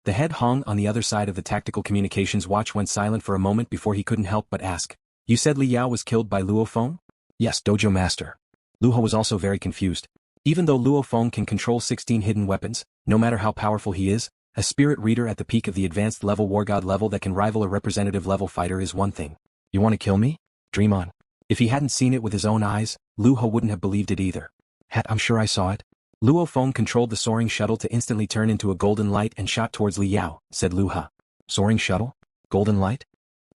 The head Hong on the other side of the tactical communications watch went silent for a moment before he couldn't help but ask. You said Li Yao was killed by Luo Feng? Yes, Dojo Master. Luo was also very confused. Even though Luo Feng can control 16 hidden weapons, no matter how powerful he is, a spirit reader at the peak of the advanced level Wargod level that can rival a representative level fighter is one thing. You want to kill me? Dream on. If he hadn't seen it with his own eyes, Luo wouldn't have believed it either. I'm sure I saw it. Luo Feng controlled the soaring shuttle to instantly turn into a golden light and shot towards Li Yao, said Luo. Soaring shuttle? Golden light?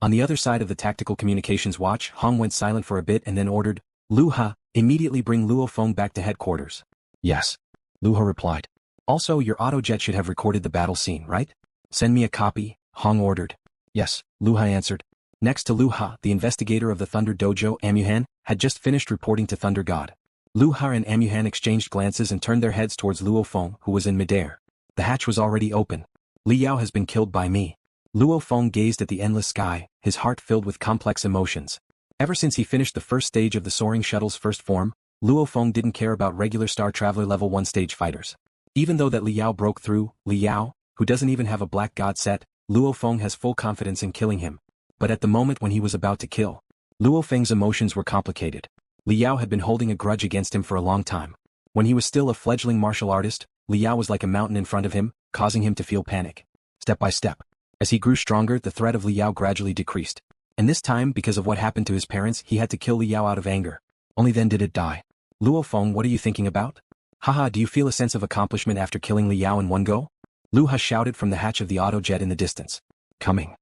On the other side of the tactical communications watch, Hong went silent for a bit and then ordered, Luo, immediately bring Luo Feng back to headquarters. Yes. Luo replied. Also, your autojet should have recorded the battle scene, right? Send me a copy, Hong ordered. Yes, Luo answered. Next to Luo, the investigator of the Thunder Dojo, Amuhan, had just finished reporting to Thunder God. Luo and Amuhan exchanged glances and turned their heads towards Luo Feng, who was in midair. The hatch was already open. Li Yao has been killed by me. Luo Feng gazed at the endless sky, his heart filled with complex emotions. Ever since he finished the first stage of the Soaring Shuttle's first form, Luo Feng didn't care about regular Star Traveler level 1 stage fighters. Even though that Li Yao broke through, Li Yao, who doesn't even have a Black God set, Luo Feng has full confidence in killing him. But at the moment when he was about to kill, Luo Feng's emotions were complicated. Li Yao had been holding a grudge against him for a long time. When he was still a fledgling martial artist, Li Yao was like a mountain in front of him, causing him to feel panic. Step by step. As he grew stronger, the threat of Li Yao gradually decreased. And this time, because of what happened to his parents, he had to kill Li Yao out of anger. Only then did it die. Luo Feng, what are you thinking about? Haha, do you feel a sense of accomplishment after killing Li Yao in one go? Luo shouted from the hatch of the autojet in the distance. Coming.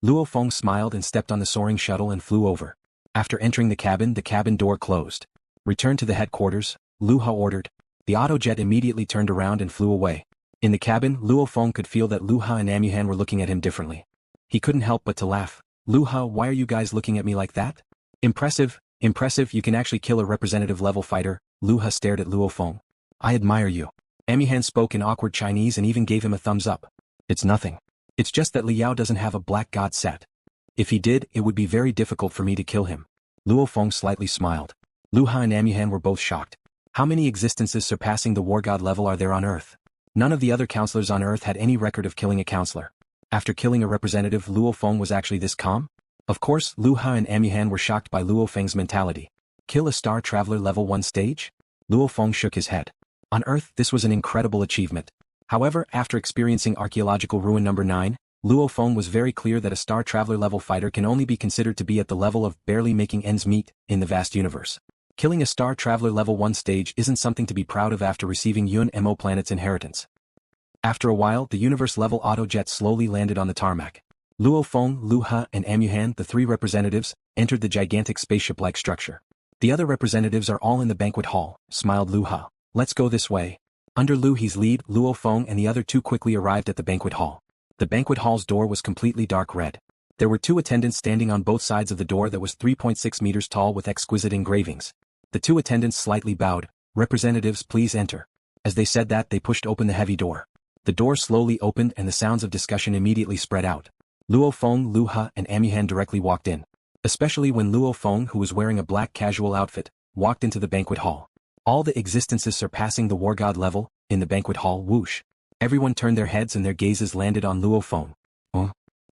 Luo Feng smiled and stepped on the soaring shuttle and flew over. After entering the cabin door closed. Return to the headquarters, Luo ordered. The autojet immediately turned around and flew away. In the cabin, Luo Feng could feel that Luo and Amuhan were looking at him differently. He couldn't help but to laugh. Luo, why are you guys looking at me like that? Impressive, you can actually kill a representative level fighter. Luo stared at Luo Feng. I admire you. Amuhan spoke in awkward Chinese and even gave him a thumbs up. It's nothing. It's just that Li Yao doesn't have a Black God set. If he did, it would be very difficult for me to kill him. Luo Feng slightly smiled. Luo and Amuhan were both shocked. How many existences surpassing the Wargod level are there on Earth? None of the other counselors on Earth had any record of killing a counselor. After killing a representative, Luo Feng was actually this calm? Of course, Luo and Amuhan were shocked by Luo Feng's mentality. Kill a Star Traveler level 1 stage? Luo Feng shook his head. On Earth, this was an incredible achievement. However, after experiencing archaeological ruin number 9, Luo Feng was very clear that a Star Traveler level fighter can only be considered to be at the level of barely making ends meet in the vast universe. Killing a Star Traveler level 1 stage isn't something to be proud of after receiving Yun Mo planet's inheritance. After a while, the universe-level autojet slowly landed on the tarmac. Luo Feng, Luo and Amuhan, the 3 representatives, entered the gigantic spaceship-like structure. The other representatives are all in the banquet hall, smiled Luo. Let's go this way. Under Luo's lead, Luo Feng and the other 2 quickly arrived at the banquet hall. The banquet hall's door was completely dark red. There were 2 attendants standing on both sides of the door that was 3.6 meters tall with exquisite engravings. The 2 attendants slightly bowed. Representatives, please enter. As they said that, they pushed open the heavy door. The door slowly opened and the sounds of discussion immediately spread out. Luo Feng, Luo and Amuhan directly walked in. Especially when Luo Feng, who was wearing a black casual outfit, walked into the banquet hall. All the existences surpassing the Wargod level, in the banquet hall, whoosh. Everyone turned their heads and their gazes landed on Luo Feng.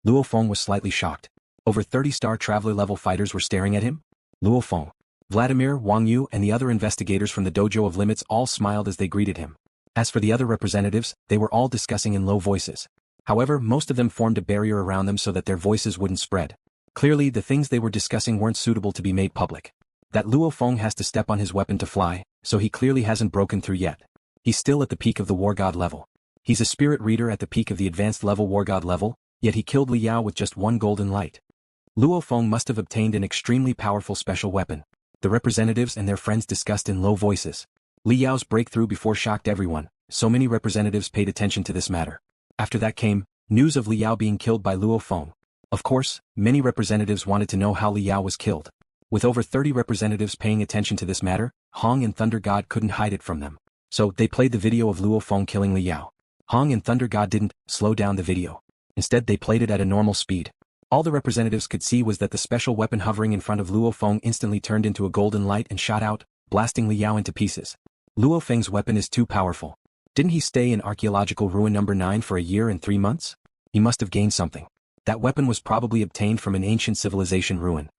Luo Feng was slightly shocked. Over 30 Star Traveler level fighters were staring at him? Luo Feng, Vladimir, Wang Yu and the other investigators from the Dojo of Limits all smiled as they greeted him. As for the other representatives, they were all discussing in low voices. However, most of them formed a barrier around them so that their voices wouldn't spread. Clearly, the things they were discussing weren't suitable to be made public. That Luo Feng has to step on his weapon to fly, so he clearly hasn't broken through yet. He's still at the peak of the Wargod level. He's a spirit reader at the peak of the advanced level Wargod level, yet he killed Li Yao with just 1 golden light. Luo Feng must have obtained an extremely powerful special weapon. The representatives and their friends discussed in low voices. Li Yao's breakthrough before shocked everyone, so many representatives paid attention to this matter. After that came news of Li Yao being killed by Luo Feng. Of course, many representatives wanted to know how Li Yao was killed. With over 30 representatives paying attention to this matter, Hong and Thunder God couldn't hide it from them. So, they played the video of Luo Feng killing Li Yao. Hong and Thunder God didn't slow down the video. Instead, they played it at a normal speed. All the representatives could see was that the special weapon hovering in front of Luo Feng instantly turned into a golden light and shot out, blasting Li Yao into pieces. LuoFeng's weapon is too powerful. Didn't he stay in archaeological ruin number 9 for a year and 3 months? He must have gained something. That weapon was probably obtained from an ancient civilization ruin.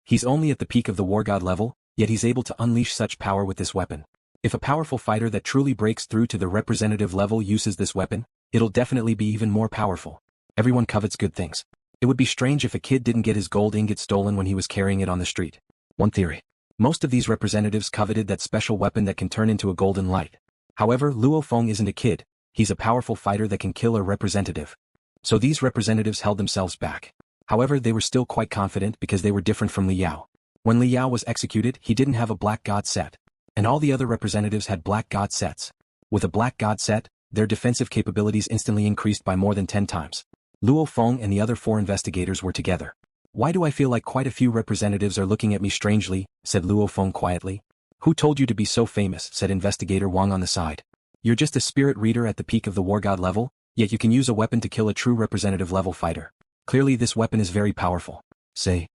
He's only at the peak of the Wargod level, yet he's able to unleash such power with this weapon. If a powerful fighter that truly breaks through to the representative level uses this weapon, it'll definitely be even more powerful. Everyone covets good things. It would be strange if a kid didn't get his gold ingot stolen when he was carrying it on the street. One theory. Most of these representatives coveted that special weapon that can turn into a golden light. However, Luo Feng isn't a kid, he's a powerful fighter that can kill a representative. So these representatives held themselves back. However, they were still quite confident because they were different from Li Yao. When Li Yao was executed, he didn't have a black god set. And all the other representatives had black god sets. With a black god set, their defensive capabilities instantly increased by more than 10 times. Luo Feng and the other 4 investigators were together. "Why do I feel like quite a few representatives are looking at me strangely?" said Luo Feng quietly. "Who told you to be so famous?" said Investigator Wang on the side. "You're just a spirit reader at the peak of the Wargod level, yet you can use a weapon to kill a true representative level fighter. Clearly this weapon is very powerful." Say,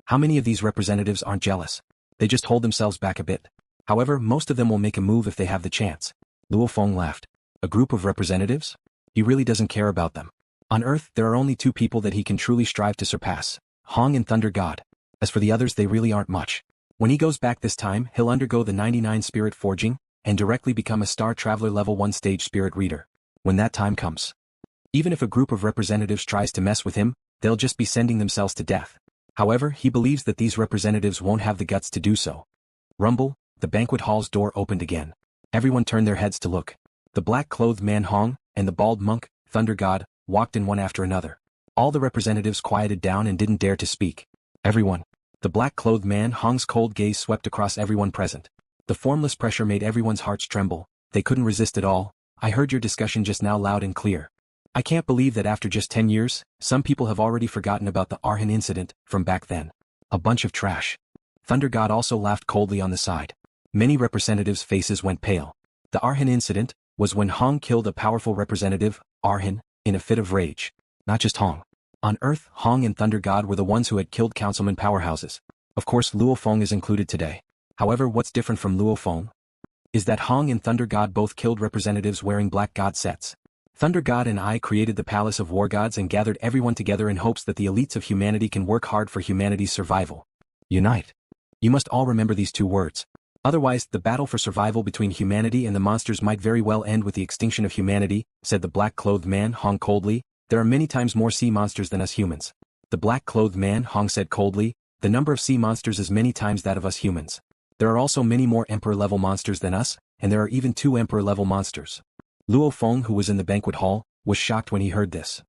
how many of these representatives aren't jealous? They just hold themselves back a bit. However, most of them will make a move if they have the chance. Luo Feng laughed. A group of representatives? He really doesn't care about them. On Earth, there are only 2 people that he can truly strive to surpass, Hong and Thunder God. As for the others, they really aren't much. When he goes back this time, he'll undergo the 99 spirit forging, and directly become a Star Traveler level 1 stage spirit reader. When that time comes. Even if a group of representatives tries to mess with him, they'll just be sending themselves to death. However, he believes that these representatives won't have the guts to do so. Rumble, the banquet hall's door opened again. Everyone turned their heads to look. The black-clothed man Hong, and the bald monk, Thunder God, walked in one after another. All the representatives quieted down and didn't dare to speak. Everyone. The black-clothed man Hong's cold gaze swept across everyone present. The formless pressure made everyone's hearts tremble. They couldn't resist at all. "I heard your discussion just now loud and clear. I can't believe that after just 10 years, some people have already forgotten about the Arhan incident from back then. A bunch of trash." Thunder God also laughed coldly on the side. Many representatives' faces went pale. The Arhan incident was when Hong killed a powerful representative, Arhan, in a fit of rage. Not just Hong. On Earth, Hong and Thunder God were the ones who had killed councilman powerhouses. Of course, Luo Feng is included today. However, what's different from Luo Feng is that Hong and Thunder God both killed representatives wearing black god sets. Thunder God and I created the Palace of Wargods and gathered everyone together in hopes that the elites of humanity can work hard for humanity's survival. Unite. You must all remember these 2 words. Otherwise, the battle for survival between humanity and the monsters might very well end with the extinction of humanity, said the black-clothed man Hong coldly. "There are many times more sea monsters than us humans." The black-clothed man Hong said coldly. "The number of sea monsters is many times that of us humans. There are also many more Emperor-level monsters than us, and there are even 2 Emperor-level monsters." Luo Feng, who was in the banquet hall, was shocked when he heard this.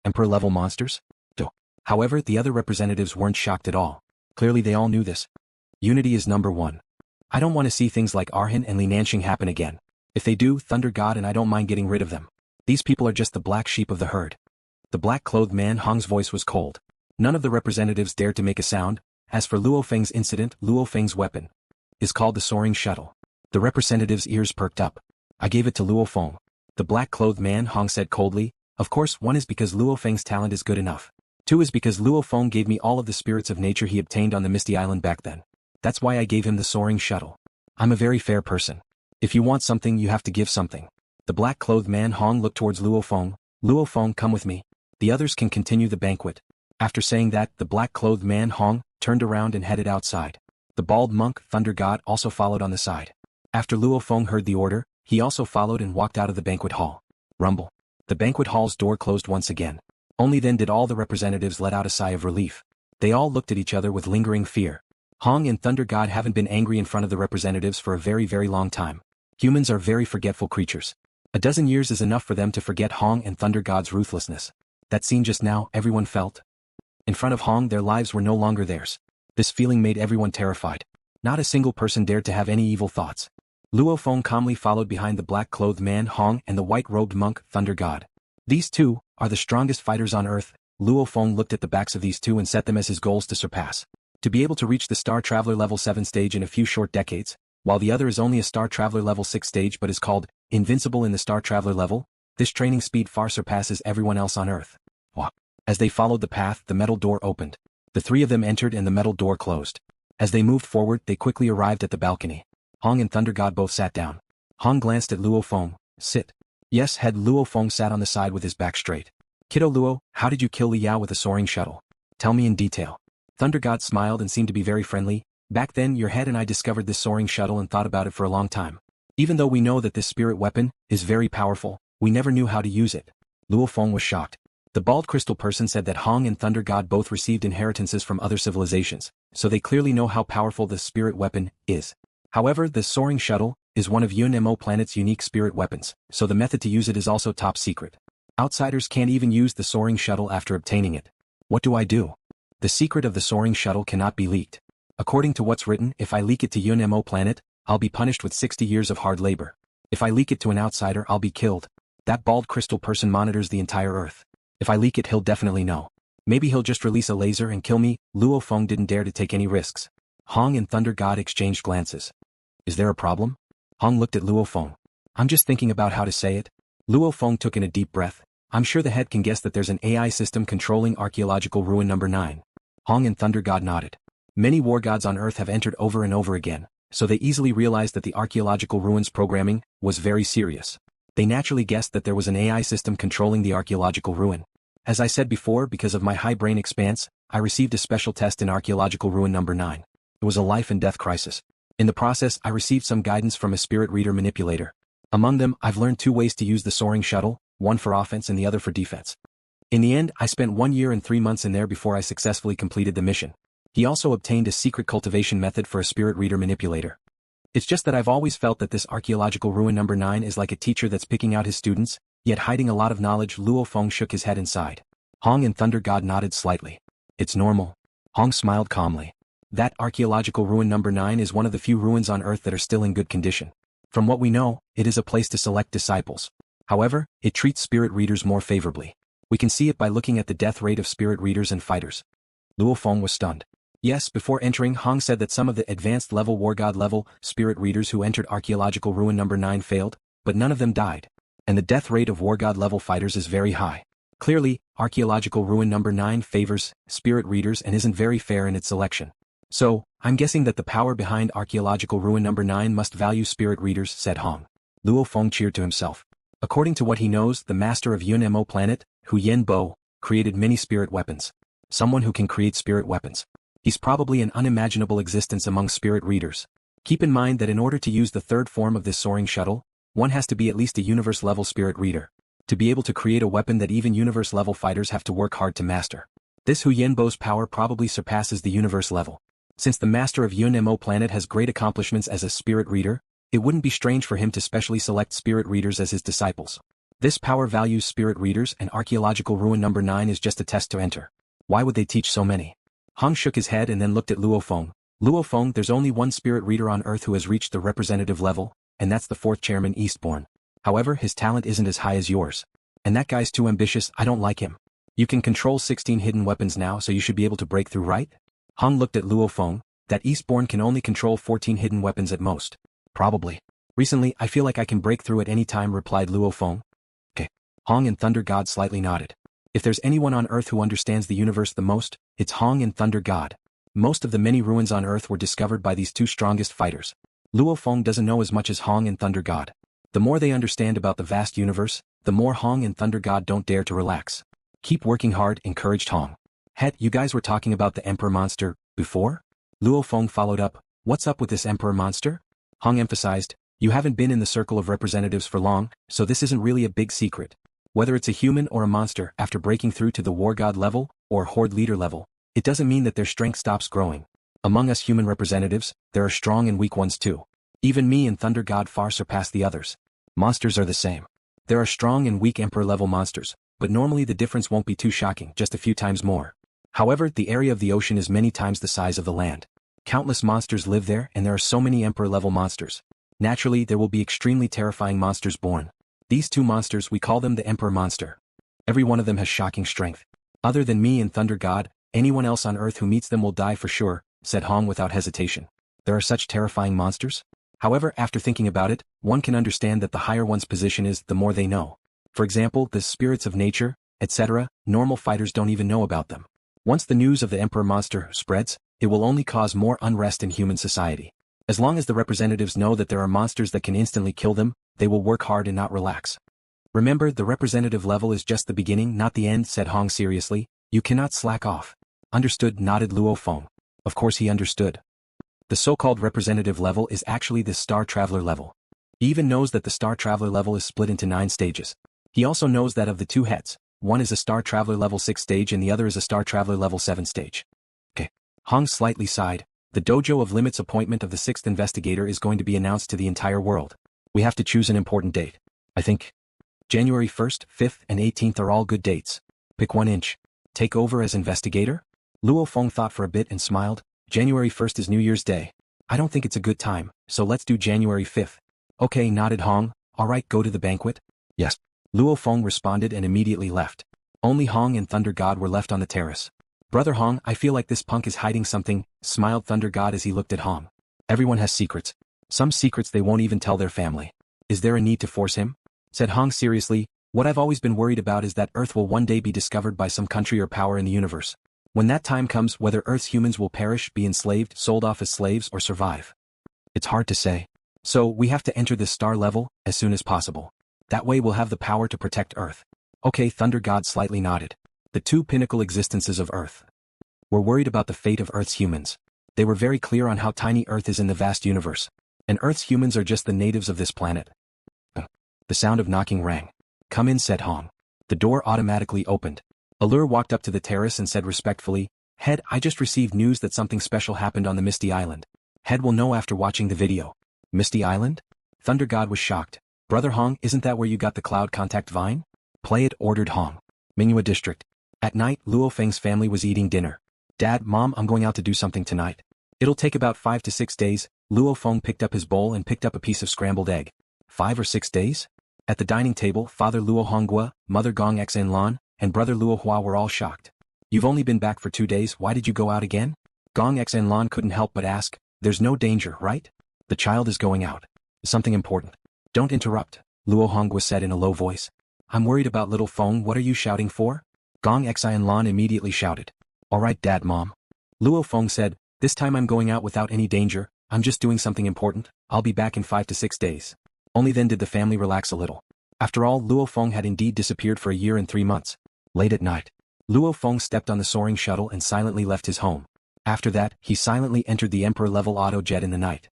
Emperor-level monsters? However, the other representatives weren't shocked at all. Clearly they all knew this. Unity is number 1. I don't want to see things like Arhan and Li Nanxing happen again. If they do, Thunder God and I don't mind getting rid of them. These people are just the black sheep of the herd. The black-clothed man Hong's voice was cold. None of the representatives dared to make a sound. As for LuoFeng's incident, LuoFeng's weapon is called the Soaring Shuttle. The representatives' ears perked up. "I gave it to Luo Feng." The black-clothed man Hong said coldly. "Of course, 1 is because LuoFeng's talent is good enough. 2 is because Luo Feng gave me all of the spirits of nature he obtained on the Misty Island back then. That's why I gave him the Soaring Shuttle. I'm a very fair person. If you want something, you have to give something." The black-clothed man Hong looked towards Luo Feng. "Luo Feng, come with me. The others can continue the banquet." After saying that, the black-clothed man Hong turned around and headed outside. The bald monk, Thunder God, also followed on the side. After Luo Feng heard the order, he also followed and walked out of the banquet hall. Rumble. The banquet hall's door closed once again. Only then did all the representatives let out a sigh of relief. They all looked at each other with lingering fear. Hong and Thunder God haven't been angry in front of the representatives for a very, very long time. Humans are very forgetful creatures. A dozen years is enough for them to forget Hong and Thunder God's ruthlessness. That scene just now, everyone felt. In front of Hong, their lives were no longer theirs. This feeling made everyone terrified. Not a single person dared to have any evil thoughts. Luo Feng calmly followed behind the black-clothed man Hong and the white-robed monk Thunder God. These 2 are the strongest fighters on Earth. Luo Feng looked at the backs of these 2 and set them as his goals to surpass. To be able to reach the Star Traveler level 7 stage in a few short decades, while the other is only a Star Traveler level 6 stage but is called invincible in the Star Traveler level, this training speed far surpasses everyone else on Earth. As they followed the path, the metal door opened. The 3 of them entered and the metal door closed. As they moved forward, they quickly arrived at the balcony. Hong and Thunder God both sat down. Hong glanced at Luo Feng. Sit. Yes, head Luo Feng sat on the side with his back straight. Kiddo Luo, how did you kill Li Yao with a soaring shuttle? Tell me in detail. Thunder God smiled and seemed to be very friendly. Back then your head and I discovered this soaring shuttle and thought about it for a long time. Even though we know that this spirit weapon is very powerful, we never knew how to use it. Luo Feng was shocked. The bald crystal person said that Hong and Thunder God both received inheritances from other civilizations, so they clearly know how powerful the spirit weapon is. However, the soaring shuttle is one of Yun-Mo planet's unique spirit weapons, so the method to use it is also top secret. Outsiders can't even use the soaring shuttle after obtaining it. What do I do? The secret of the soaring shuttle cannot be leaked. According to what's written, if I leak it to Yun-Mo planet, I'll be punished with 60 years of hard labor. If I leak it to an outsider, I'll be killed. That bald crystal person monitors the entire Earth. If I leak it, he'll definitely know. Maybe he'll just release a laser and kill me. Luo Feng didn't dare to take any risks. Hong and Thunder God exchanged glances. Is there a problem? Hong looked at Luo Feng. I'm just thinking about how to say it. Luo Feng took in a deep breath. I'm sure the head can guess that there's an AI system controlling archaeological ruin number 9. Hong and Thunder God nodded. Many Wargods on Earth have entered over and over again, so they easily realized that the archaeological ruins programming was very serious. They naturally guessed that there was an AI system controlling the archaeological ruin. As I said before, because of my high brain expanse, I received a special test in archaeological ruin number 9. It was a life and death crisis. In the process, I received some guidance from a spirit reader manipulator. Among them, I've learned 2 ways to use the soaring shuttle, one for offense and the other for defense. In the end, I spent 1 year and 3 months in there before I successfully completed the mission. He also obtained a secret cultivation method for a spirit reader manipulator. It's just that I've always felt that this archaeological ruin number 9 is like a teacher that's picking out his students, yet hiding a lot of knowledge. Luo Feng shook his head inside. Hong and Thunder God nodded slightly. It's normal. Hong smiled calmly. That archaeological ruin number 9 is one of the few ruins on Earth that are still in good condition. From what we know, it is a place to select disciples. However, it treats spirit readers more favorably. We can see it by looking at the death rate of spirit readers and fighters. Luo Feng was stunned. Yes, before entering, Hong said that some of the advanced level Wargod level spirit readers who entered archaeological ruin number 9 failed, but none of them died. And the death rate of Wargod level fighters is very high. Clearly, archaeological ruin number 9 favors spirit readers and isn't very fair in its selection. So, I'm guessing that the power behind archaeological ruin number 9 must value spirit readers, said Hong. Luo Feng cheered to himself. According to what he knows, the master of Yun-Mo planet, Hu Yen Bo, created many spirit weapons. Someone who can create spirit weapons. He's probably an unimaginable existence among spirit readers. Keep in mind that in order to use the third form of this soaring shuttle, one has to be at least a universe-level spirit reader, to be able to create a weapon that even universe-level fighters have to work hard to master. This Hu Yenbo's power probably surpasses the universe level. Since the master of Yun-Mo planet has great accomplishments as a spirit reader, it wouldn't be strange for him to specially select spirit readers as his disciples. This power values spirit readers, and archaeological ruin number 9 is just a test to enter. Why would they teach so many? Hong shook his head and then looked at Luo Feng. Luo Feng, there's only one spirit reader on Earth who has reached the representative level, and that's the 4th chairman Eastbourne. However, his talent isn't as high as yours. And that guy's too ambitious, I don't like him. You can control 16 hidden weapons now, so you should be able to break through, right? Hong looked at Luo Feng. That Eastbourne can only control 14 hidden weapons at most. Probably. Recently, I feel like I can break through at any time, replied Luo Feng. Okay. Hong and Thunder God slightly nodded. If there's anyone on Earth who understands the universe the most, it's Hong and Thunder God. Most of the many ruins on Earth were discovered by these 2 strongest fighters. Luo Feng doesn't know as much as Hong and Thunder God. The more they understand about the vast universe, the more Hong and Thunder God don't dare to relax. Keep working hard, encouraged Hong. Het, you guys were talking about the Emperor monster before? Luo Feng followed up. What's up with this Emperor monster? Hong emphasized. You haven't been in the circle of representatives for long, so this isn't really a big secret. Whether it's a human or a monster, after breaking through to the Wargod level, or Horde leader level, it doesn't mean that their strength stops growing. Among us human representatives, there are strong and weak ones too. Even me and Thunder God far surpass the others. Monsters are the same. There are strong and weak Emperor level monsters, but normally the difference won't be too shocking, just a few times more. However, the area of the ocean is many times the size of the land. Countless monsters live there, and there are so many Emperor level monsters. Naturally, there will be extremely terrifying monsters born. These 2 monsters, we call them the Emperor monster. Every one of them has shocking strength. Other than me and Thunder God, anyone else on Earth who meets them will die for sure, said Hong without hesitation. There are such terrifying monsters? However, after thinking about it, one can understand that the higher one's position is, the more they know. For example, the spirits of nature, etc., normal fighters don't even know about them. Once the news of the Emperor monster spreads, it will only cause more unrest in human society. As long as the representatives know that there are monsters that can instantly kill them, they will work hard and not relax. Remember, the representative level is just the beginning, not the end, said Hong seriously. You cannot slack off. Understood, nodded Luo Feng. Of course he understood. The so-called representative level is actually the Star Traveler level. He even knows that the Star Traveler level is split into 9 stages. He also knows that of the 2 heads, one is a Star Traveler level 6 stage and the other is a Star Traveler level 7 stage. Okay. Hong slightly sighed. The Dojo of Limits appointment of the 6th investigator is going to be announced to the entire world. We have to choose an important date. I think January 1st, 5th, and 18th are all good dates. Pick 1 inch. Take over as investigator? Luo Feng thought for a bit and smiled. January 1st is New Year's Day. I don't think it's a good time, so let's do January 5th. Okay, nodded Hong. Alright, go to the banquet? Yes. Luo Feng responded and immediately left. Only Hong and Thunder God were left on the terrace. Brother Hong, I feel like this punk is hiding something, smiled Thunder God as he looked at Hong. Everyone has secrets. Some secrets they won't even tell their family. Is there a need to force him? Said Hong seriously. What I've always been worried about is that Earth will one day be discovered by some country or power in the universe. When that time comes, whether Earth's humans will perish, be enslaved, sold off as slaves, or survive. It's hard to say. So, we have to enter this star level, as soon as possible. That way we'll have the power to protect Earth. Okay, Thunder God slightly nodded. The 2 pinnacle existences of Earth were worried about the fate of Earth's humans. They were very clear on how tiny Earth is in the vast universe. And Earth's humans are just the natives of this planet. The sound of knocking rang. Come in, said Hong. The door automatically opened. Allure walked up to the terrace and said respectfully, Head, I just received news that something special happened on the Misty Island. Head will know after watching the video. Misty Island? Thunder God was shocked. Brother Hong, isn't that where you got the cloud contact vine? Play it, ordered Hong. Minghua District. At night, LuoFeng's family was eating dinner. Dad, Mom, I'm going out to do something tonight. It'll take about 5 to 6 days. Luo Feng picked up his bowl and picked up a piece of scrambled egg. 5 or 6 days? At the dining table, Father Luo Honghua, Mother Gong Xen Lan, and Brother Luo Hua were all shocked. You've only been back for 2 days, why did you go out again? Gong Xen Lan couldn't help but ask. There's no danger, right? The child is going out. Something important. Don't interrupt, Luo Honghua said in a low voice. I'm worried about little Feng, what are you shouting for? Gong Xen Lan immediately shouted. Alright, Dad, Mom. Luo Feng said, this time I'm going out without any danger, I'm just doing something important, I'll be back in 5 to 6 days. Only then did the family relax a little. After all, Luo Feng had indeed disappeared for a year and 3 months. Late at night, Luo Feng stepped on the Soaring Shuttle and silently left his home. After that, he silently entered the Emperor-level autojet in the night.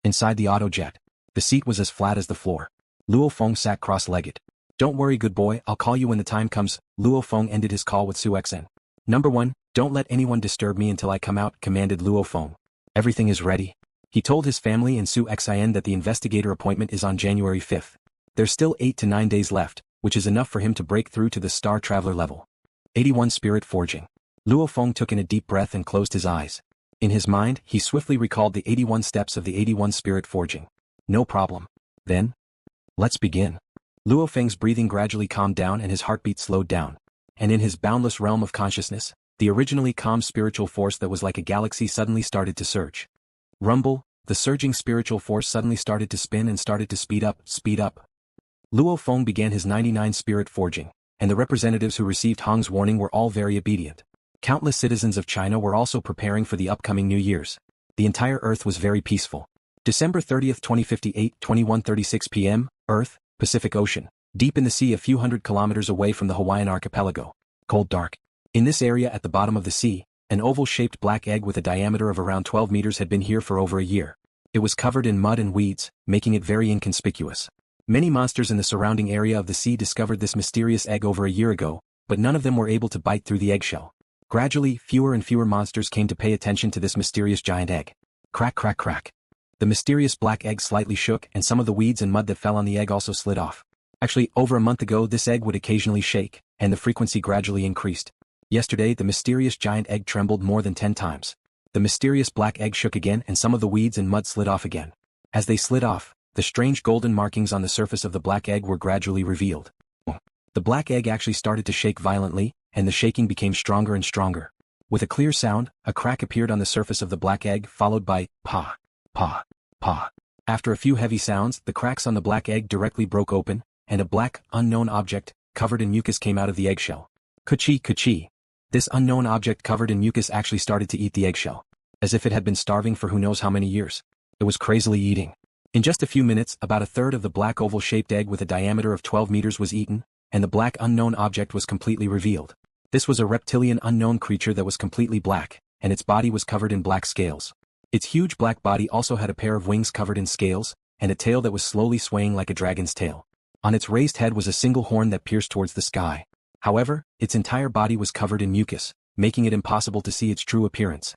Inside the autojet, the seat was as flat as the floor. Luo Feng sat cross-legged. Don't worry, good boy, I'll call you when the time comes. Luo Feng ended his call with Su Xen. Number 1, don't let anyone disturb me until I come out, commanded Luo Feng. Everything is ready. He told his family and Su Xen that the investigator appointment is on January 5th. There's still 8 to 9 days left, which is enough for him to break through to the Star Traveler level. 81 Spirit Forging. Luo Feng took in a deep breath and closed his eyes. In his mind, he swiftly recalled the 81 steps of the 81 Spirit Forging. No problem. Then, let's begin. Luo Feng's breathing gradually calmed down and his heartbeat slowed down. And in his boundless realm of consciousness, the originally calm spiritual force that was like a galaxy suddenly started to surge. Rumble, the surging spiritual force suddenly started to spin and started to speed up, speed up. Luo Feng began his 99 Spirit Forging, and the representatives who received Hong's warning were all very obedient. Countless citizens of China were also preparing for the upcoming New Year's. The entire Earth was very peaceful. December 30th, 2058, 21:36 p.m., Earth, Pacific Ocean, deep in the sea a few hundred kilometers away from the Hawaiian archipelago. Cold dark. In this area at the bottom of the sea, an oval-shaped black egg with a diameter of around 12 meters had been here for over a year. It was covered in mud and weeds, making it very inconspicuous. Many monsters in the surrounding area of the sea discovered this mysterious egg over a year ago, but none of them were able to bite through the eggshell. Gradually, fewer and fewer monsters came to pay attention to this mysterious giant egg. Crack, crack, crack. The mysterious black egg slightly shook and some of the weeds and mud that fell on the egg also slid off. Actually, over a month ago this egg would occasionally shake, and the frequency gradually increased. Yesterday the mysterious giant egg trembled more than 10 times. The mysterious black egg shook again and some of the weeds and mud slid off again. As they slid off, the strange golden markings on the surface of the black egg were gradually revealed. The black egg actually started to shake violently, and the shaking became stronger and stronger. With a clear sound, a crack appeared on the surface of the black egg followed by pa, pa, pa. After a few heavy sounds, the cracks on the black egg directly broke open, and a black, unknown object, covered in mucus came out of the eggshell. Ka-chi, ka-chi. This unknown object covered in mucus actually started to eat the eggshell. As if it had been starving for who knows how many years. It was crazily eating. In just a few minutes, about a third of the black oval-shaped egg with a diameter of 12 meters was eaten, and the black unknown object was completely revealed. This was a reptilian unknown creature that was completely black, and its body was covered in black scales. Its huge black body also had a pair of wings covered in scales, and a tail that was slowly swaying like a dragon's tail. On its raised head was a single horn that pierced towards the sky. However, its entire body was covered in mucus, making it impossible to see its true appearance.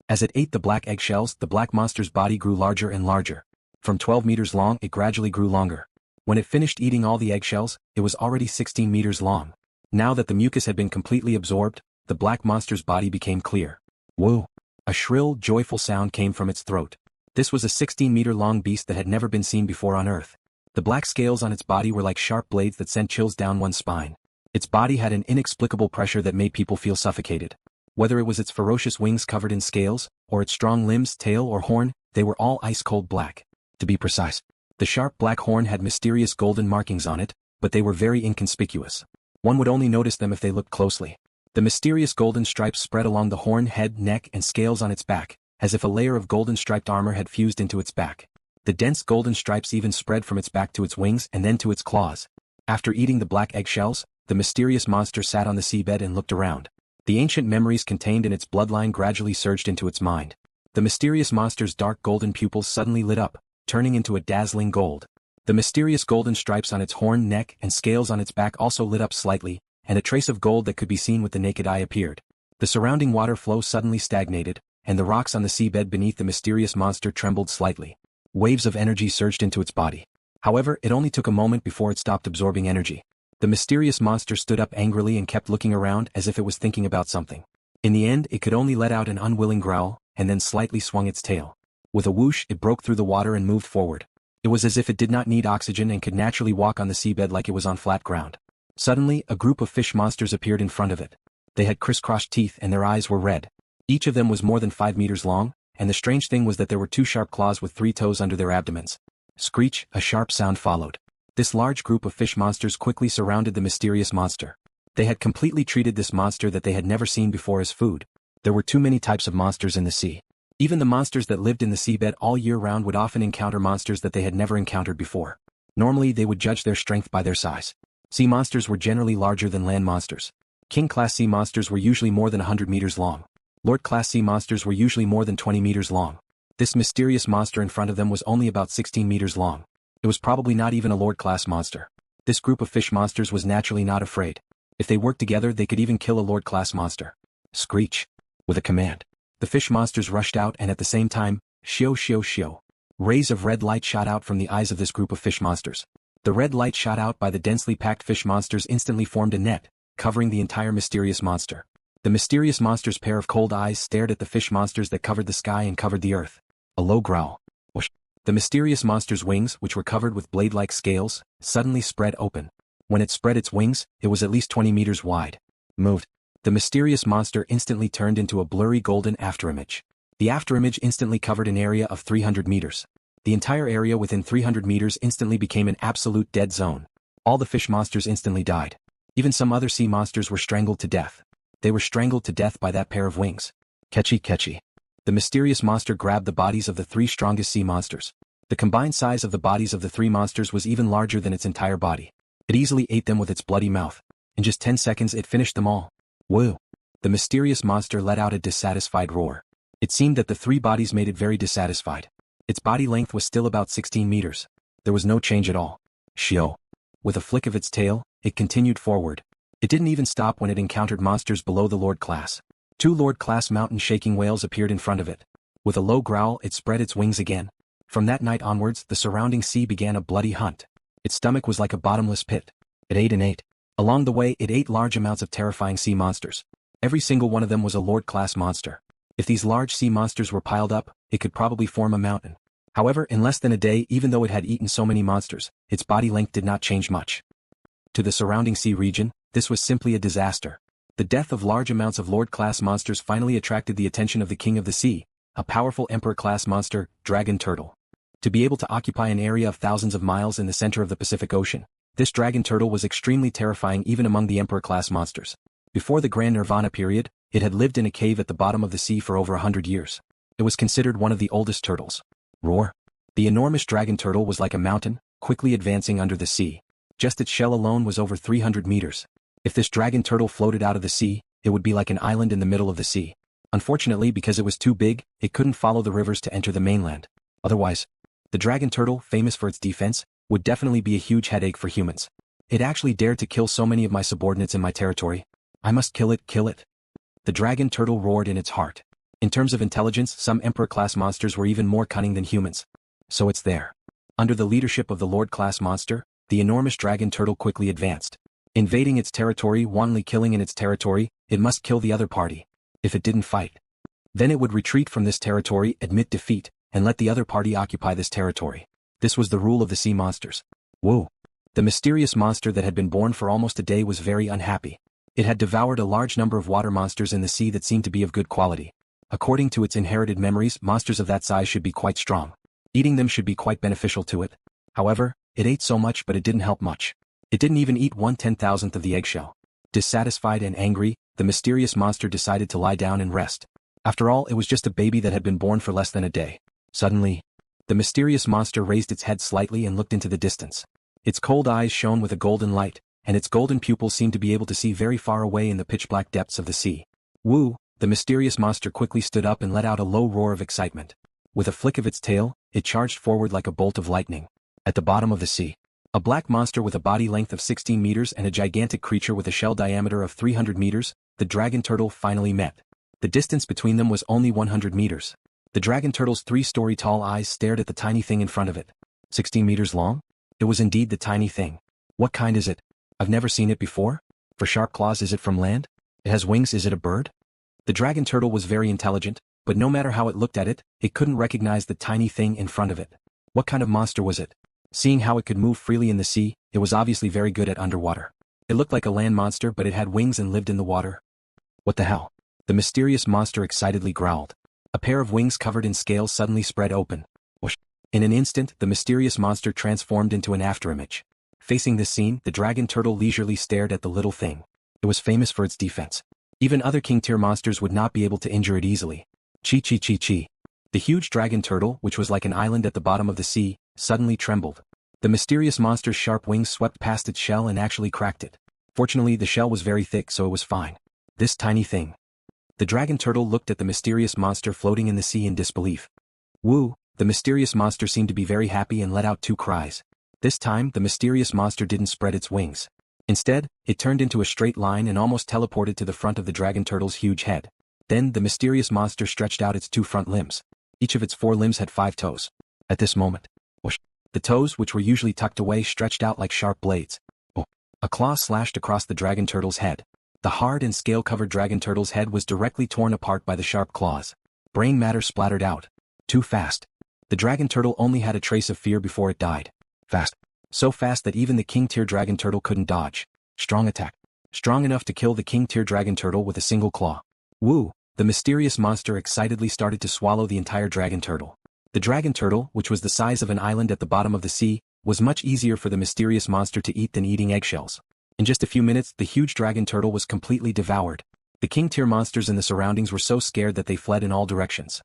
As it ate the black eggshells, the black monster's body grew larger and larger. From 12 meters long, it gradually grew longer. When it finished eating all the eggshells, it was already 16 meters long. Now that the mucus had been completely absorbed, the black monster's body became clear. Whoa! A shrill, joyful sound came from its throat. This was a 16-meter-long beast that had never been seen before on Earth. The black scales on its body were like sharp blades that sent chills down one's spine. Its body had an inexplicable pressure that made people feel suffocated. Whether it was its ferocious wings covered in scales, or its strong limbs, tail or horn, they were all ice-cold black. To be precise, the sharp black horn had mysterious golden markings on it, but they were very inconspicuous. One would only notice them if they looked closely. The mysterious golden stripes spread along the horn, head, neck, and scales on its back, as if a layer of golden striped armor had fused into its back. The dense golden stripes even spread from its back to its wings and then to its claws. After eating the black eggshells, the mysterious monster sat on the seabed and looked around. The ancient memories contained in its bloodline gradually surged into its mind. The mysterious monster's dark golden pupils suddenly lit up, turning into a dazzling gold. The mysterious golden stripes on its horn, neck, and scales on its back also lit up slightly, and a trace of gold that could be seen with the naked eye appeared. The surrounding water flow suddenly stagnated, and the rocks on the seabed beneath the mysterious monster trembled slightly. Waves of energy surged into its body. However, it only took a moment before it stopped absorbing energy. The mysterious monster stood up angrily and kept looking around as if it was thinking about something. In the end, it could only let out an unwilling growl, and then slightly swung its tail. With a whoosh, it broke through the water and moved forward. It was as if it did not need oxygen and could naturally walk on the seabed like it was on flat ground. Suddenly, a group of fish monsters appeared in front of it. They had crisscrossed teeth and their eyes were red. Each of them was more than 5 meters long, and the strange thing was that there were 2 sharp claws with 3 toes under their abdomens. Screech, a sharp sound followed. This large group of fish monsters quickly surrounded the mysterious monster. They had completely treated this monster that they had never seen before as food. There were too many types of monsters in the sea. Even the monsters that lived in the seabed all year round would often encounter monsters that they had never encountered before. Normally they would judge their strength by their size. Sea monsters were generally larger than land monsters. King-class sea monsters were usually more than 100 meters long. Lord-class sea monsters were usually more than 20 meters long. This mysterious monster in front of them was only about 16 meters long. It was probably not even a Lord-class monster. This group of fish monsters was naturally not afraid. If they worked together, they could even kill a Lord-class monster. Screech. With a command, the fish monsters rushed out and at the same time, shio shio shio. Rays of red light shot out from the eyes of this group of fish monsters. The red light shot out by the densely packed fish monsters instantly formed a net, covering the entire mysterious monster. The mysterious monster's pair of cold eyes stared at the fish monsters that covered the sky and covered the earth. A low growl. Whoosh. The mysterious monster's wings, which were covered with blade-like scales, suddenly spread open. When it spread its wings, it was at least 20 meters wide. Moved. The mysterious monster instantly turned into a blurry golden afterimage. The afterimage instantly covered an area of 300 meters. The entire area within 300 meters instantly became an absolute dead zone. All the fish monsters instantly died. Even some other sea monsters were strangled to death. They were strangled to death by that pair of wings. Catchy catchy. The mysterious monster grabbed the bodies of the 3 strongest sea monsters. The combined size of the bodies of the 3 monsters was even larger than its entire body. It easily ate them with its bloody mouth. In just 10 seconds it finished them all. Whoa! The mysterious monster let out a dissatisfied roar. It seemed that the 3 bodies made it very dissatisfied. Its body length was still about 16 meters. There was no change at all. Shio. With a flick of its tail, it continued forward. It didn't even stop when it encountered monsters below the Lord class. 2 Lord class mountain-shaking whales appeared in front of it. With a low growl, it spread its wings again. From that night onwards, the surrounding sea began a bloody hunt. Its stomach was like a bottomless pit. It ate and ate. Along the way, it ate large amounts of terrifying sea monsters. Every single one of them was a Lord class monster. If these large sea monsters were piled up, it could probably form a mountain. However, in less than a day, even though it had eaten so many monsters, its body length did not change much. To the surrounding sea region, this was simply a disaster. The death of large amounts of Lord-class monsters finally attracted the attention of the King of the Sea, a powerful Emperor-class monster, Dragon Turtle. To be able to occupy an area of thousands of miles in the center of the Pacific Ocean, this Dragon Turtle was extremely terrifying even among the Emperor-class monsters. Before the Grand Nirvana period, it had lived in a cave at the bottom of the sea for over 100 years. It was considered one of the oldest turtles. Roar. The enormous dragon turtle was like a mountain, quickly advancing under the sea. Just its shell alone was over 300 meters. If this dragon turtle floated out of the sea, it would be like an island in the middle of the sea. Unfortunately, because it was too big, it couldn't follow the rivers to enter the mainland. Otherwise, the dragon turtle, famous for its defense, would definitely be a huge headache for humans. It actually dared to kill so many of my subordinates in my territory. I must kill it, kill it. The dragon turtle roared in its heart. In terms of intelligence, some emperor-class monsters were even more cunning than humans. So it's there. Under the leadership of the Lord-class monster, the enormous dragon turtle quickly advanced. Invading its territory, wantonly killing in its territory, it must kill the other party. If it didn't fight, then it would retreat from this territory, admit defeat, and let the other party occupy this territory. This was the rule of the sea monsters. Whoa! The mysterious monster that had been born for almost a day was very unhappy. It had devoured a large number of water monsters in the sea that seemed to be of good quality. According to its inherited memories, monsters of that size should be quite strong. Eating them should be quite beneficial to it. However, it ate so much but it didn't help much. It didn't even eat 1/10,000th of the eggshell. Dissatisfied and angry, the mysterious monster decided to lie down and rest. After all, it was just a baby that had been born for less than a day. Suddenly, the mysterious monster raised its head slightly and looked into the distance. Its cold eyes shone with a golden light, and its golden pupils seemed to be able to see very far away in the pitch-black depths of the sea. Woo! The mysterious monster quickly stood up and let out a low roar of excitement. With a flick of its tail, it charged forward like a bolt of lightning. At the bottom of the sea, a black monster with a body length of 16 meters and a gigantic creature with a shell diameter of 300 meters, the dragon turtle finally met. The distance between them was only 100 meters. The dragon turtle's 3-story tall eyes stared at the tiny thing in front of it. 16 meters long? It was indeed the tiny thing. What kind is it? I've never seen it before. For sharp claws, is it from land? It has wings, is it a bird? The dragon turtle was very intelligent, but no matter how it looked at it, it couldn't recognize the tiny thing in front of it. What kind of monster was it? Seeing how it could move freely in the sea, it was obviously very good at underwater. It looked like a land monster, but it had wings and lived in the water. What the hell? The mysterious monster excitedly growled. A pair of wings covered in scales suddenly spread open. Whoosh. In an instant, the mysterious monster transformed into an afterimage. Facing this scene, the dragon turtle leisurely stared at the little thing. It was famous for its defense. Even other king-tier monsters would not be able to injure it easily. Chi. The huge dragon turtle, which was like an island at the bottom of the sea, suddenly trembled. The mysterious monster's sharp wings swept past its shell and actually cracked it. Fortunately, the shell was very thick, so it was fine. This tiny thing. The dragon turtle looked at the mysterious monster floating in the sea in disbelief. Woo! The mysterious monster seemed to be very happy and let out 2 cries. This time, the mysterious monster didn't spread its wings. Instead, it turned into a straight line and almost teleported to the front of the dragon turtle's huge head. Then, the mysterious monster stretched out its 2 front limbs. Each of its 4 limbs had 5 toes. At this moment, whoosh, the toes, which were usually tucked away, stretched out like sharp blades. Oh, a claw slashed across the dragon turtle's head. The hard and scale-covered dragon turtle's head was directly torn apart by the sharp claws. Brain matter splattered out. Too fast. The dragon turtle only had a trace of fear before it died. Fast. So fast that even the king-tier dragon turtle couldn't dodge. Strong attack. Strong enough to kill the king-tier dragon turtle with a single claw. Woo! The mysterious monster excitedly started to swallow the entire dragon turtle. The dragon turtle, which was the size of an island at the bottom of the sea, was much easier for the mysterious monster to eat than eating eggshells. In just a few minutes, the huge dragon turtle was completely devoured. The king-tier monsters in the surroundings were so scared that they fled in all directions.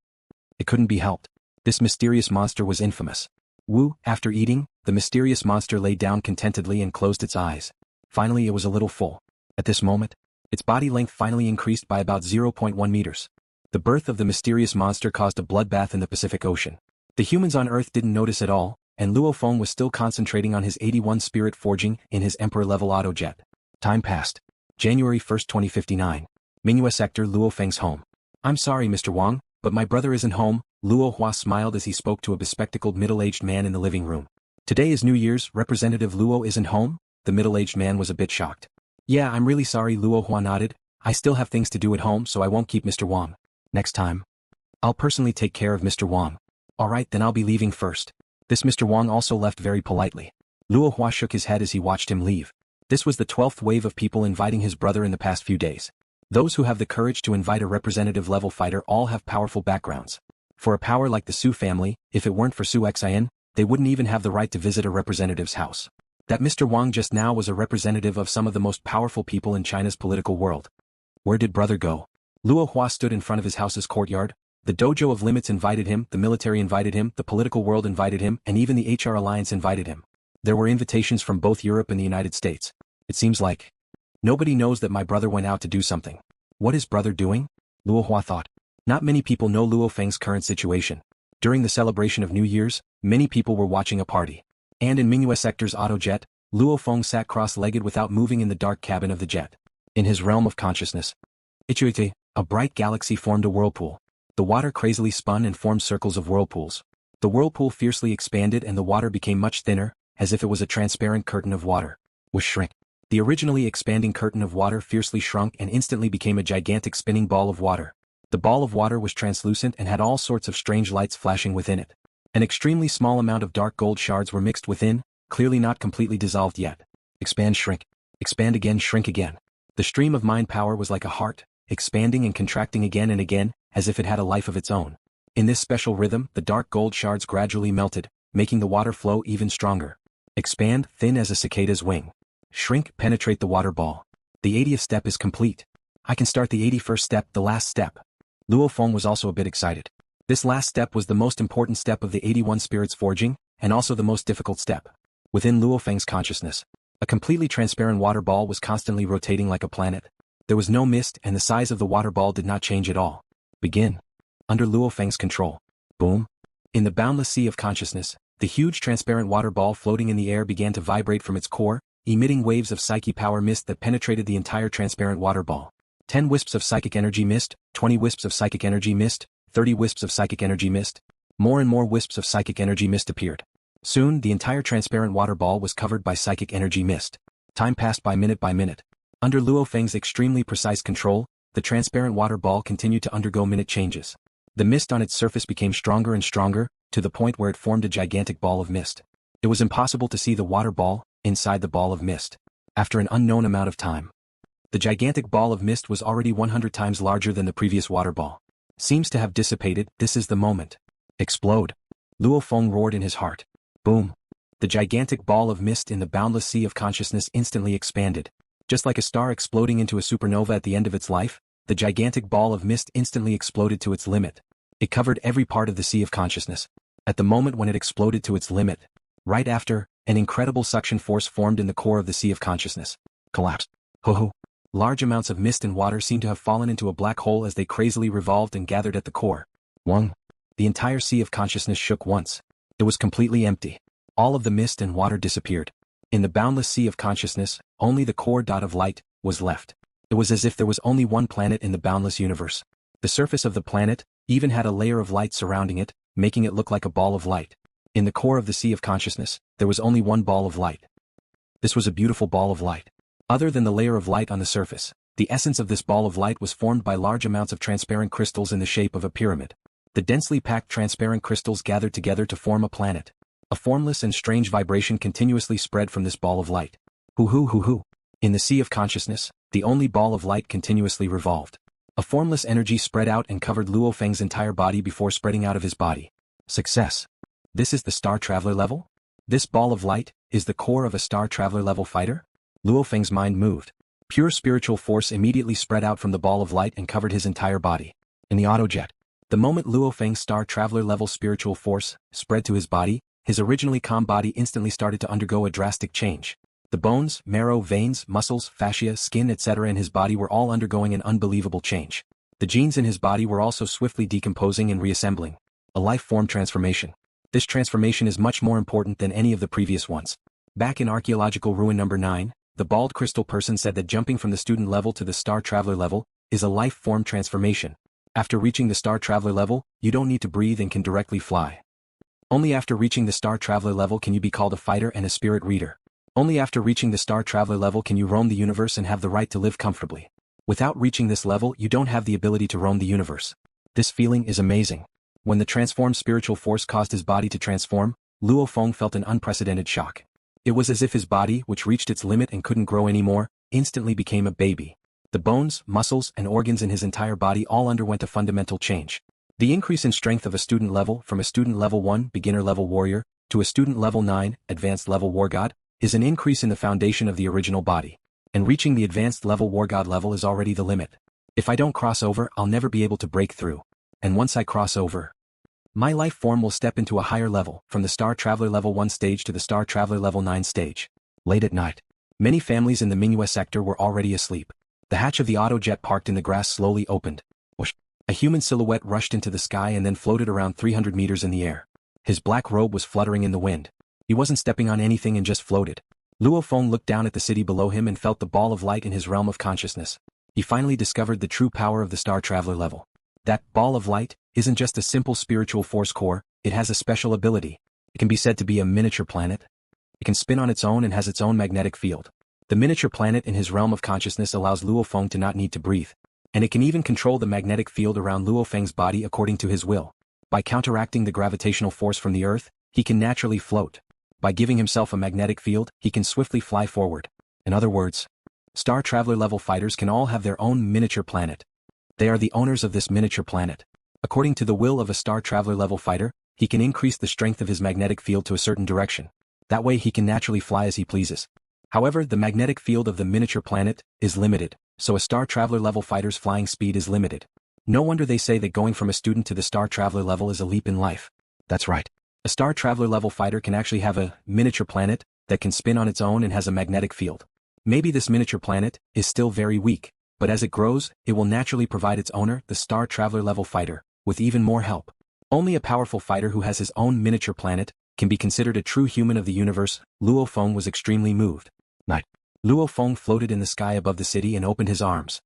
It couldn't be helped. This mysterious monster was infamous. Woo! After eating, the mysterious monster lay down contentedly and closed its eyes. Finally, it was a little full. At this moment, its body length finally increased by about 0.1 meters. The birth of the mysterious monster caused a bloodbath in the Pacific Ocean. The humans on Earth didn't notice at all, and Luo Feng was still concentrating on his 81 spirit forging in his Emperor-level autojet. Time passed. January 1st, 2059. Mingyue Sector, Luo Feng's home. I'm sorry, Mr. Wang, but my brother isn't home. Luo Hua smiled as he spoke to a bespectacled middle-aged man in the living room. Today is New Year's, Representative Luo isn't home? The middle-aged man was a bit shocked. Yeah, I'm really sorry, Luo Hua nodded. I still have things to do at home, so I won't keep Mr. Wang. Next time, I'll personally take care of Mr. Wang. Alright, then I'll be leaving first. This Mr. Wang also left very politely. Luo Hua shook his head as he watched him leave. This was the 12th wave of people inviting his brother in the past few days. Those who have the courage to invite a representative-level fighter all have powerful backgrounds. For a power like the Su family, if it weren't for Su Xian, they wouldn't even have the right to visit a representative's house. That Mr. Wang just now was a representative of some of the most powerful people in China's political world. Where did brother go? Luo Hua stood in front of his house's courtyard, The Dojo of Limits invited him, the military invited him, the political world invited him, and even the HR Alliance invited him. There were invitations from both Europe and the United States. It seems like nobody knows that my brother went out to do something. What is brother doing? Luo Hua thought. Not many people know LuoFeng's current situation. During the celebration of New Year's, many people were watching a party. And in Mingyue Sector's autojet, Luo Feng sat cross-legged without moving in the dark cabin of the jet. In his realm of consciousness, Ichuite, a bright galaxy formed a whirlpool. The water crazily spun and formed circles of whirlpools. The whirlpool fiercely expanded and the water became much thinner, as if it was a transparent curtain of water. Was shrink. The originally expanding curtain of water fiercely shrunk and instantly became a gigantic spinning ball of water. The ball of water was translucent and had all sorts of strange lights flashing within it. An extremely small amount of dark gold shards were mixed within, clearly not completely dissolved yet. Expand, shrink. Expand again, shrink again. The stream of mind power was like a heart, expanding and contracting again and again, as if it had a life of its own. In this special rhythm, the dark gold shards gradually melted, making the water flow even stronger. Expand, thin as a cicada's wing. Shrink, penetrate the water ball. The 80th step is complete. I can start the 81st step, the last step. Luo Feng was also a bit excited. This last step was the most important step of the 81 spirits forging, and also the most difficult step. Within Luo Feng's consciousness, a completely transparent water ball was constantly rotating like a planet. There was no mist and the size of the water ball did not change at all. Begin. Under Luo Feng's control. Boom. In the boundless sea of consciousness, the huge transparent water ball floating in the air began to vibrate from its core, emitting waves of psyche power mist that penetrated the entire transparent water ball. 10 wisps of psychic energy mist, 20 wisps of psychic energy mist, 30 wisps of psychic energy mist. More and more wisps of psychic energy mist appeared. Soon, the entire transparent water ball was covered by psychic energy mist. Time passed by minute by minute. Under Luo Feng's extremely precise control, the transparent water ball continued to undergo minute changes. The mist on its surface became stronger and stronger, to the point where it formed a gigantic ball of mist. It was impossible to see the water ball inside the ball of mist. After an unknown amount of time, the gigantic ball of mist was already 100 times larger than the previous water ball. Seems to have dissipated. This is the moment. Explode. Luo Feng roared in his heart. Boom. The gigantic ball of mist in the boundless sea of consciousness instantly expanded. Just like a star exploding into a supernova at the end of its life, the gigantic ball of mist instantly exploded to its limit. It covered every part of the sea of consciousness. At the moment when it exploded to its limit, right after, an incredible suction force formed in the core of the sea of consciousness. Collapsed. Ho ho. Large amounts of mist and water seemed to have fallen into a black hole as they crazily revolved and gathered at the core. Wong. The entire sea of consciousness shook once. It was completely empty. All of the mist and water disappeared. In the boundless sea of consciousness, only the core dot of light was left. It was as if there was only one planet in the boundless universe. The surface of the planet even had a layer of light surrounding it, making it look like a ball of light. In the core of the sea of consciousness, there was only one ball of light. This was a beautiful ball of light. Other than the layer of light on the surface, the essence of this ball of light was formed by large amounts of transparent crystals in the shape of a pyramid. The densely packed transparent crystals gathered together to form a planet. A formless and strange vibration continuously spread from this ball of light. Hoo hoo hoo hoo. In the sea of consciousness, the only ball of light continuously revolved. A formless energy spread out and covered Luo Feng's entire body before spreading out of his body. Success. This is the Star Traveler level? This ball of light is the core of a Star Traveler level fighter? Luo Feng's mind moved. Pure spiritual force immediately spread out from the ball of light and covered his entire body. In the autojet, the moment Luo Feng's Star Traveler level spiritual force spread to his body, his originally calm body instantly started to undergo a drastic change. The bones, marrow, veins, muscles, fascia, skin, etc. in his body were all undergoing an unbelievable change. The genes in his body were also swiftly decomposing and reassembling. A life form transformation. This transformation is much more important than any of the previous ones. Back in archaeological ruin number 9, the bald crystal person said that jumping from the student level to the Star Traveler level is a life form transformation. After reaching the Star Traveler level, you don't need to breathe and can directly fly. Only after reaching the Star Traveler level can you be called a fighter and a spirit reader. Only after reaching the Star Traveler level can you roam the universe and have the right to live comfortably. Without reaching this level, you don't have the ability to roam the universe. This feeling is amazing. When the transformed spiritual force caused his body to transform, Luo Feng felt an unprecedented shock. It was as if his body, which reached its limit and couldn't grow anymore, instantly became a baby. The bones, muscles, and organs in his entire body all underwent a fundamental change. The increase in strength of a student level from a student level 1 beginner level warrior to a student level 9 advanced level Wargod is an increase in the foundation of the original body. And reaching the advanced level Wargod level is already the limit. If I don't cross over, I'll never be able to break through. and once I cross over, my life form will step into a higher level, from the Star Traveler Level 1 stage to the Star Traveler Level 9 stage. Late at night, many families in the Mingyue sector were already asleep. The hatch of the autojet parked in the grass slowly opened. Whoosh! A human silhouette rushed into the sky and then floated around 300 meters in the air. His black robe was fluttering in the wind. He wasn't stepping on anything and just floated. LuoFeng looked down at the city below him and felt the ball of light in his realm of consciousness. He finally discovered the true power of the Star Traveler level. That ball of light isn't just a simple spiritual force core, it has a special ability. It can be said to be a miniature planet. It can spin on its own and has its own magnetic field. The miniature planet in his realm of consciousness allows LuoFeng to not need to breathe. And it can even control the magnetic field around LuoFeng's body according to his will. By counteracting the gravitational force from the Earth, he can naturally float. By giving himself a magnetic field, he can swiftly fly forward. In other words, Star Traveler level fighters can all have their own miniature planet. They are the owners of this miniature planet. According to the will of a Star Traveler level fighter, he can increase the strength of his magnetic field to a certain direction. That way he can naturally fly as he pleases. However, the magnetic field of the miniature planet is limited, so a Star Traveler level fighter's flying speed is limited. No wonder they say that going from a student to the Star Traveler level is a leap in life. That's right. A Star Traveler level fighter can actually have a miniature planet that can spin on its own and has a magnetic field. Maybe this miniature planet is still very weak, but as it grows, it will naturally provide its owner, the Star Traveler level fighter, with even more help. Only a powerful fighter who has his own miniature planet can be considered a true human of the universe. LuoFeng was extremely moved. Night. LuoFeng floated in the sky above the city and opened his arms.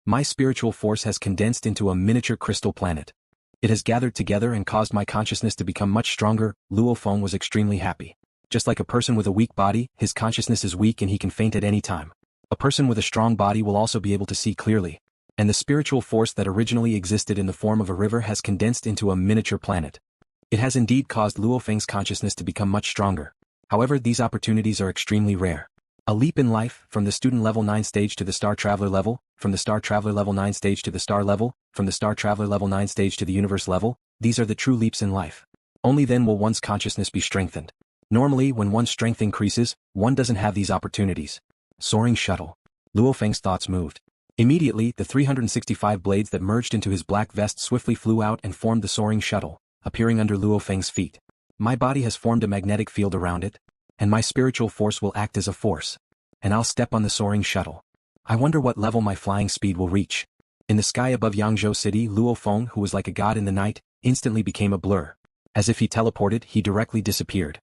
My spiritual force has condensed into a miniature crystal planet. It has gathered together and caused my consciousness to become much stronger. LuoFeng was extremely happy. Just like a person with a weak body, his consciousness is weak and he can faint at any time. A person with a strong body will also be able to see clearly. And the spiritual force that originally existed in the form of a river has condensed into a miniature planet. It has indeed caused LuoFeng's consciousness to become much stronger. However, these opportunities are extremely rare. A leap in life, from the student level 9 stage to the Star Traveler level, from the Star Traveler level 9 stage to the Star level, from the Star Traveler level 9 stage to the Universe level, these are the true leaps in life. Only then will one's consciousness be strengthened. Normally, when one's strength increases, one doesn't have these opportunities. Soaring Shuttle. LuoFeng's thoughts moved. Immediately, the 365 blades that merged into his black vest swiftly flew out and formed the Soaring Shuttle, appearing under LuoFeng's feet. My body has formed a magnetic field around it, and my spiritual force will act as a force. And I'll step on the Soaring Shuttle. I wonder what level my flying speed will reach. In the sky above Yangzhou City, LuoFeng, who was like a god in the night, instantly became a blur. As if he teleported, he directly disappeared.